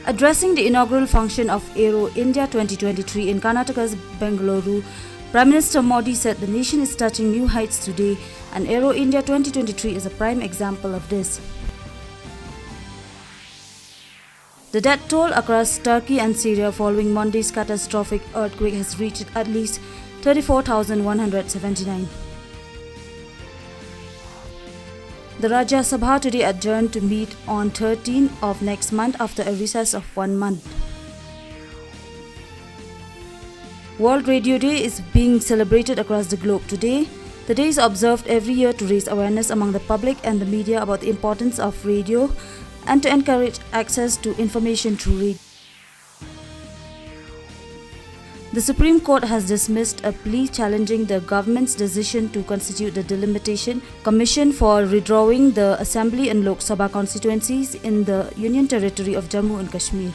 Addressing the inaugural function of Aero India 2023 in Karnataka's Bengaluru, Prime Minister Modi said the nation is touching new heights today, and Aero India 2023 is a prime example of this. The death toll across Turkey and Syria following Monday's catastrophic earthquake has reached at least 34,179. The Rajya Sabha today adjourned to meet on 13th of next month after a recess of 1 month. World Radio Day is being celebrated across the globe today. The day is observed every year to raise awareness among the public and the media about the importance of radio and to encourage access to information through radio. The Supreme Court has dismissed a plea challenging the government's decision to constitute the Delimitation Commission for redrawing the Assembly and Lok Sabha constituencies in the Union Territory of Jammu and Kashmir.